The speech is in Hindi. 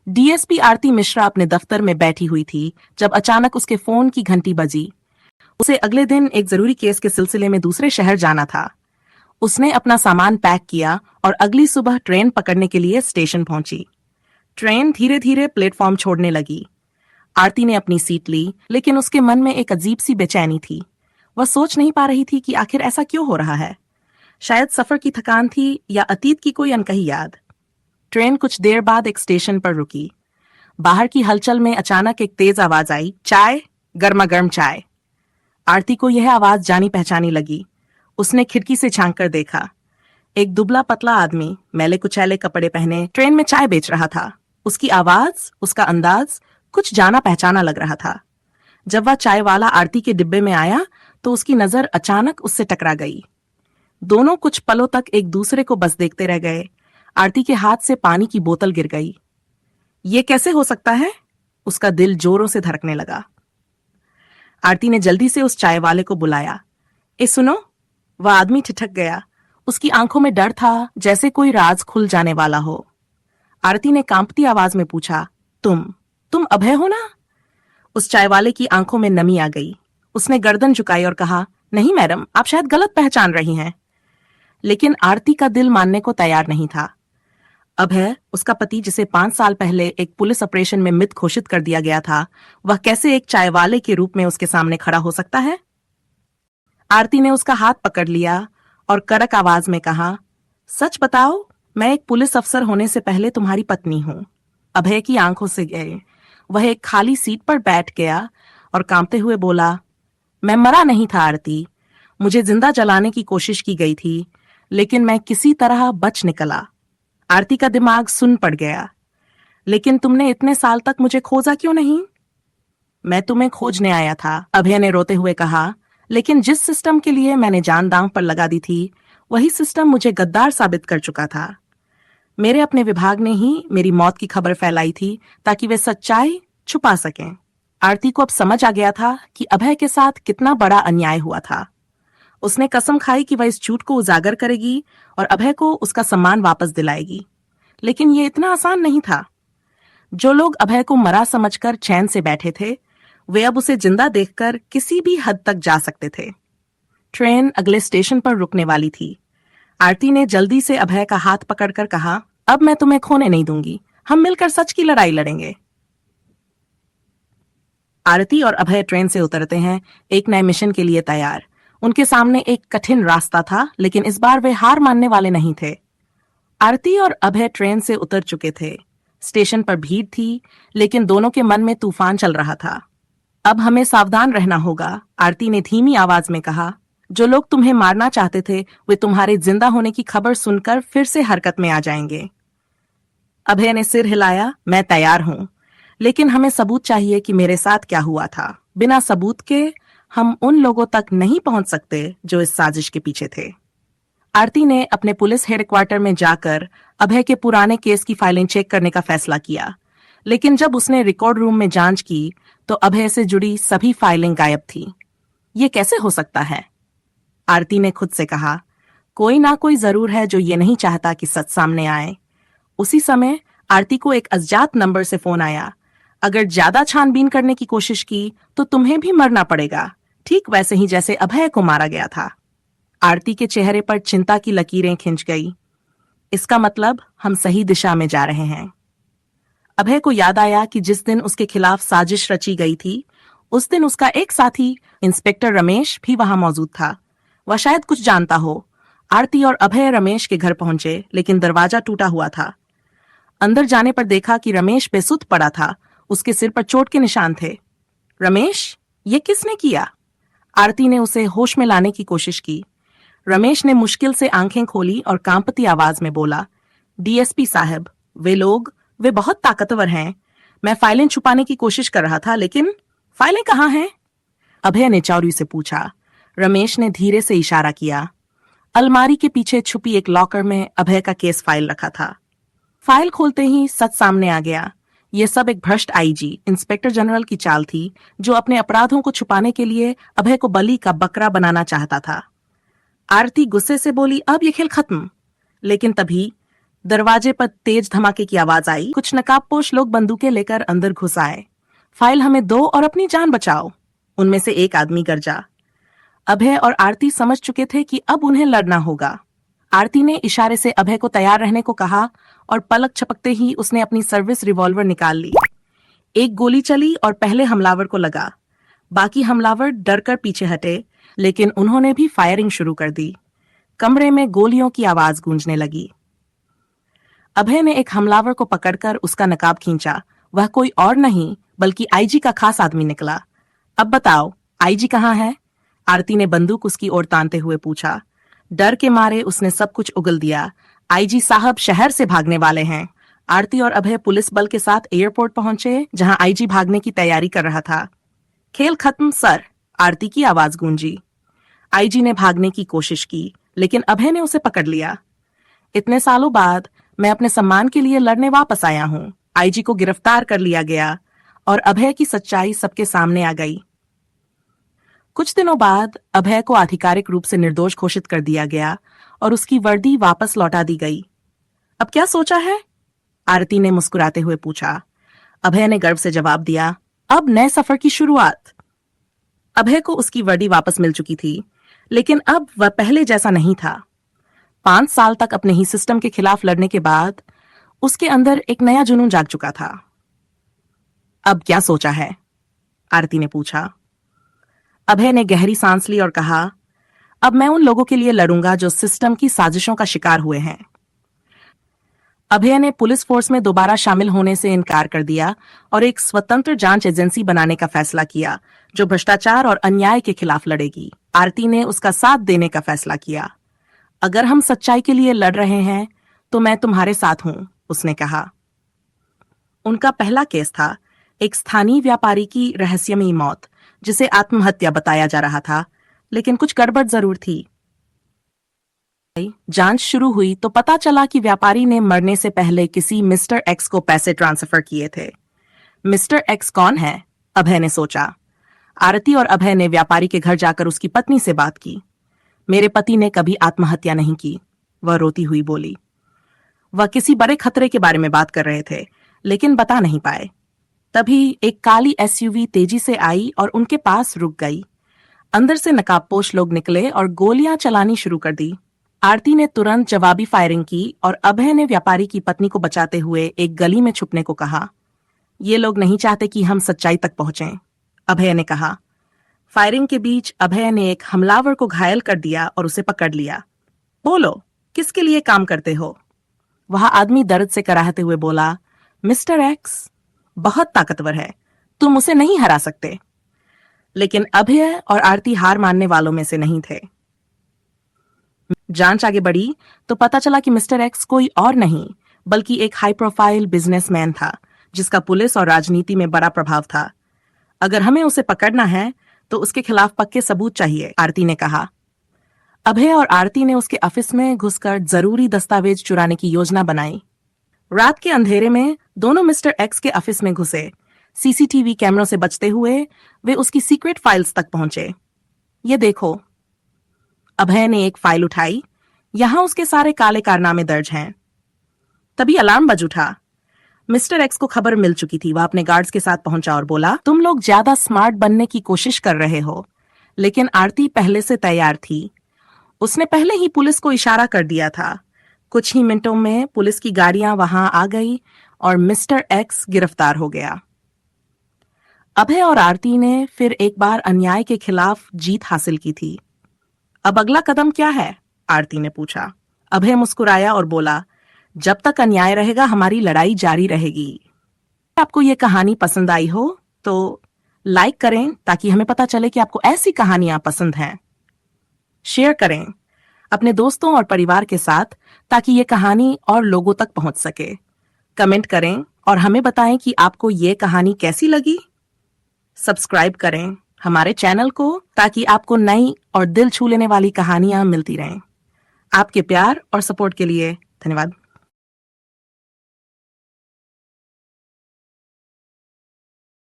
डीएसपी आरती मिश्रा अपने दफ्तर में बैठी हुई थी जब अचानक उसके फोन की घंटी बजी। उसे अगले दिन एक जरूरी केस के सिलसिले में दूसरे शहर जाना था। उसने अपना सामान पैक किया और अगली सुबह ट्रेन पकड़ने के लिए स्टेशन पहुंची। ट्रेन धीरे धीरे प्लेटफॉर्म छोड़ने लगी। आरती ने अपनी सीट ली, लेकिन उसके मन में एक अजीब सी बेचैनी थी। वह सोच नहीं पा रही थी कि आखिर ऐसा क्यों हो रहा है। शायद सफर की थकान थी या अतीत की कोई अनकही याद। ट्रेन कुछ देर बाद एक स्टेशन पर रुकी। बाहर की हलचल में अचानक एक तेज आवाज आई, चाय, गर्मा गर्म चाय। आरती को यह आवाज जानी पहचानी लगी। उसने खिड़की से झांक कर देखा। एक दुबला पतला आदमी मैले कुचैले कपड़े पहने ट्रेन में चाय बेच रहा था। उसकी आवाज, उसका अंदाज कुछ जाना पहचाना लग रहा था। जब वह चाय वाला आरती के डिब्बे में आया तो उसकी नजर अचानक उससे टकरा गई। दोनों कुछ पलों तक एक दूसरे को बस देखते रह गए। आरती के हाथ से पानी की बोतल गिर गई। ये कैसे हो सकता है? उसका दिल जोरों से धड़कने लगा। आरती ने जल्दी से उस चाय वाले को बुलाया। ए सुनो। वह आदमी ठिठक गया। उसकी आंखों में डर था, जैसे कोई राज खुल जाने वाला हो। आरती ने कांपती आवाज में पूछा, तुम अभय हो ना? उस चाय वाले की आंखों में नमी आ गई। उसने गर्दन झुकाई और कहा, नहीं मैडम, आप शायद गलत पहचान रही हैं। लेकिन आरती का दिल मानने को तैयार नहीं था। अभय, उसका पति जिसे 5 साल पहले एक पुलिस ऑपरेशन में मृत घोषित कर दिया गया था, वह कैसे एक चाय वाले के रूप में उसके सामने खड़ा हो सकता है? आरती ने उसका हाथ पकड़ लिया और कड़क आवाज में कहा, सच बताओ, मैं एक पुलिस अफसर होने से पहले तुम्हारी पत्नी हूं। अभय की आंखों से गए। वह एक खाली सीट पर बैठ गया और कांपते हुए बोला, मैं मरा नहीं था आरती। मुझे जिंदा जलाने की कोशिश की गई थी, लेकिन मैं किसी तरह बच निकला। आरती का दिमाग सुन पड़ गया। लेकिन तुमने इतने साल तक मुझे खोजा क्यों नहीं? मैं तुम्हें खोजने आया था, अभय ने रोते हुए कहा, लेकिन जिस सिस्टम के लिए मैंने जान दांव पर लगा दी थी, वही सिस्टम मुझे गद्दार साबित कर चुका था। मेरे अपने विभाग ने ही मेरी मौत की खबर फैलाई थी ताकि वे सच्चाई छुपा सकें। आरती को अब समझ आ गया था कि अभय के साथ कितना बड़ा अन्याय हुआ था। उसने कसम खाई कि वह इस झूठ को उजागर करेगी और अभय को उसका सम्मान वापस दिलाएगी। लेकिन ये इतना आसान नहीं था। जो लोग अभय को मरा समझकर चैन से बैठे थे, वे अब उसे जिंदा देखकर किसी भी हद तक जा सकते थे। ट्रेन अगले स्टेशन पर रुकने वाली थी। आरती ने जल्दी से अभय का हाथ पकड़कर कहा, अब मैं तुम्हें खोने नहीं दूंगी। हम मिलकर सच की लड़ाई लड़ेंगे। आरती और अभय ट्रेन से उतरते हैं, एक नए मिशन के लिए तैयार। उनके सामने एक कठिन रास्ता था, लेकिन इस बार वे हार मानने वाले नहीं थे। आरती और अभय ट्रेन से उतर चुके थे। स्टेशन पर भीड़ थी, लेकिन दोनों के मन में तूफान चल रहा था। अब हमें सावधान रहना होगा, आरती ने धीमी आवाज में कहा। जो लोग तुम्हें मारना चाहते थे, वे तुम्हारे जिंदा होने की खबर सुनकर फिर से हरकत में आ जाएंगे। अभय ने सिर हिलाया, मैं तैयार हूं, लेकिन हमें सबूत चाहिए कि मेरे साथ क्या हुआ था। बिना सबूत के हम उन लोगों तक नहीं पहुंच सकते जो इस साजिश के पीछे थे। आरती ने अपने पुलिस हेडक्वार्टर में जाकर अभय के पुराने केस की फाइलें चेक करने का फैसला किया, लेकिन जब उसने रिकॉर्ड रूम में जांच की तो अभय से जुड़ी सभी फाइलें गायब थीं। ये कैसे हो सकता है? आरती ने खुद से कहा, कोई ना कोई जरूर है जो ये नहीं चाहता कि सच सामने आए। उसी समय आरती को एक अज्ञात नंबर से फोन आया। अगर ज्यादा छानबीन करने की कोशिश की तो तुम्हें भी मरना पड़ेगा, ठीक वैसे ही जैसे अभय को मारा गया था। आरती के चेहरे पर चिंता की लकीरें खिंच गई। इसका मतलब हम सही दिशा में जा रहे हैं। अभय को याद आया कि जिस दिन उसके खिलाफ साजिश रची गई थी, उस दिन उसका एक साथी इंस्पेक्टर रमेश भी वहां मौजूद था। वह शायद कुछ जानता हो। आरती और अभय रमेश के घर पहुंचे, लेकिन दरवाजा टूटा हुआ था। अंदर जाने पर देखा कि रमेश बेसुध पड़ा था। उसके सिर पर चोट के निशान थे। रमेश, ये किसने किया? आरती ने उसे होश में लाने की कोशिश की। रमेश ने मुश्किल से आंखें खोली और कांपती आवाज में बोला, डीएसपी साहब, वे बहुत ताकतवर हैं। मैं फाइलें छुपाने की कोशिश कर रहा था, लेकिन फाइलें कहाँ हैं? अभय ने चौरी से पूछा। रमेश ने धीरे से इशारा किया। अलमारी के पीछे छुपी एक लॉकर में अभय का केस फाइल रखा था। फाइल खोलते ही सच सामने आ गया। ये सब एक भ्रष्ट आईजी, इंस्पेक्टर जनरल की चाल थी, जो अपने अपराधों को छुपाने के लिए अभय को बलि का बकरा बनाना चाहता था। आरती गुस्से से बोली, अब ये खेल खत्म। लेकिन तभी दरवाजे पर तेज धमाके की आवाज आई। कुछ नकाबपोश लोग बंदूकें लेकर अंदर घुस आए। फाइल हमें दो और अपनी जान बचाओ, उनमें से एक आदमी गरजा। अभय और आरती समझ चुके थे कि अब उन्हें लड़ना होगा। आरती ने इशारे से अभय को तैयार रहने को कहा और पलक झपकते ही उसने अपनी सर्विस रिवॉल्वर निकाल ली। एक गोली चली और पहले हमलावर को लगा। बाकी हमलावर डर कर पीछे हटे, लेकिन उन्होंने भी फायरिंग शुरू कर दी। कमरे में गोलियों की आवाज गूंजने लगी। अभय ने एक हमलावर को पकड़कर उसका नकाब खींचा। वह कोई और नहीं बल्कि आईजी का खास आदमी निकला। अब बताओ, आईजी कहाँ है? आरती ने बंदूक उसकी ओर तानते हुए पूछा। डर के मारे उसने सब कुछ उगल दिया। आईजी साहब शहर से भागने वाले हैं। आरती और अभय पुलिस बल के साथ एयरपोर्ट पहुंचे, जहां आईजी भागने की तैयारी कर रहा था। खेल खत्म सर, आरती की आवाज गूंजी। आईजी ने भागने की कोशिश की, लेकिन अभय ने उसे पकड़ लिया। इतने सालों बाद मैं अपने सम्मान के लिए लड़ने वापस आया हूं। आईजी को गिरफ्तार कर लिया गया और अभय की सच्चाई सबके सामने आ गई। कुछ दिनों बाद अभय को आधिकारिक रूप से निर्दोष घोषित कर दिया गया और उसकी वर्दी वापस लौटा दी गई। अब क्या सोचा है? आरती ने मुस्कुराते हुए पूछा। अभय ने गर्व से जवाब दिया, अब नए सफर की शुरुआत। अभय को उसकी वर्दी वापस मिल चुकी थी, लेकिन अब वह पहले जैसा नहीं था। 5 साल तक अपने ही सिस्टम के खिलाफ लड़ने के बाद उसके अंदर एक नया जुनून जाग चुका था। अब क्या सोचा है? आरती ने पूछा। अभय ने गहरी सांस ली और कहा, अब मैं उन लोगों के लिए लड़ूंगा जो सिस्टम की साजिशों का शिकार हुए हैं। अभय ने पुलिस फोर्स में दोबारा शामिल होने से इनकार कर दिया और एक स्वतंत्र जांच एजेंसी बनाने का फैसला किया जो भ्रष्टाचार और अन्याय के खिलाफ लड़ेगी। आरती ने उसका साथ देने का फैसला किया। अगर हम सच्चाई के लिए लड़ रहे हैं तो मैं तुम्हारे साथ हूं, उसने कहा। उनका पहला केस था एक स्थानीय व्यापारी की रहस्यमयी मौत, जिसे आत्महत्या बताया जा रहा था, लेकिन कुछ गड़बड़ जरूर थी। जांच शुरू हुई तो पता चला कि व्यापारी ने मरने से पहले किसी मिस्टर एक्स को पैसे ट्रांसफर किए थे। मिस्टर एक्स कौन है? अभय ने सोचा। आरती और अभय ने व्यापारी के घर जाकर उसकी पत्नी से बात की। मेरे पति ने कभी आत्महत्या नहीं की, वह रोती हुई बोली। वह किसी बड़े खतरे के बारे में बात कर रहे थे, लेकिन बता नहीं पाए। तभी एक काली एसयूवी तेजी से आई और उनके पास रुक गई। अंदर से नकाबपोश लोग निकले और गोलियां चलानी शुरू कर दी। आरती ने तुरंत जवाबी फायरिंग की और अभय ने व्यापारी की पत्नी को बचाते हुए एक गली में छुपने को कहा। ये लोग नहीं चाहते कि हम सच्चाई तक पहुंचें, अभय ने कहा। फायरिंग के बीच अभय ने एक हमलावर को घायल कर दिया और उसे पकड़ लिया। बोलो, किसके लिए काम करते हो? वह आदमी दर्द से कराहते हुए बोला, मिस्टर एक्स बहुत ताकतवर है, तुम उसे नहीं हरा सकते। लेकिन अभय और आरती हार मानने वालों में से नहीं थे। जांच आगे बढ़ी तो पता चला कि मिस्टर एक्स कोई और नहीं बल्कि एक हाई प्रोफाइल बिजनेसमैन था, जिसका पुलिस और राजनीति में बड़ा प्रभाव था। अगर हमें उसे पकड़ना है तो उसके खिलाफ पक्के सबूत चाहिए, आरती ने कहा। अभय और आरती ने उसके ऑफिस में घुसकर जरूरी दस्तावेज चुराने की योजना बनाई। रात के अंधेरे में दोनों मिस्टर एक्स के ऑफिस में घुसे। सीसीटीवी कैमरों से बचते हुए वे उसकी सीक्रेट फाइल्स तक पहुंचे। ये देखो, अभय ने एक फाइल उठाई। यहां उसके सारे काले कारनामे दर्ज हैं। तभी अलार्म बज उठा। मिस्टर एक्स को खबर मिल चुकी थी। वह अपने गार्ड्स के साथ पहुंचा और बोला, तुम लोग ज्यादा स्मार्ट बनने की कोशिश कर रहे हो। लेकिन आरती पहले से तैयार थी। उसने पहले ही पुलिस को इशारा कर दिया था। कुछ ही मिनटों में पुलिस की गाड़ियां वहां आ गई और मिस्टर एक्स गिरफ्तार हो गया। अभय और आरती ने फिर एक बार अन्याय के खिलाफ जीत हासिल की थी। अब अगला कदम क्या है? आरती ने पूछा। अभय मुस्कुराया और बोला, जब तक अन्याय रहेगा हमारी लड़ाई जारी रहेगी। आपको ये कहानी पसंद आई हो तो लाइक करें ताकि हमें पता चले कि आपको ऐसी कहानियां पसंद हैं। शेयर करें अपने दोस्तों और परिवार के साथ ताकि ये कहानी और लोगों तक पहुंच सके। कमेंट करें और हमें बताएं कि आपको ये कहानी कैसी लगी। सब्सक्राइब करें हमारे चैनल को ताकि आपको नई और दिल छू लेने वाली कहानियां मिलती रहें। आपके प्यार और सपोर्ट के लिए धन्यवाद।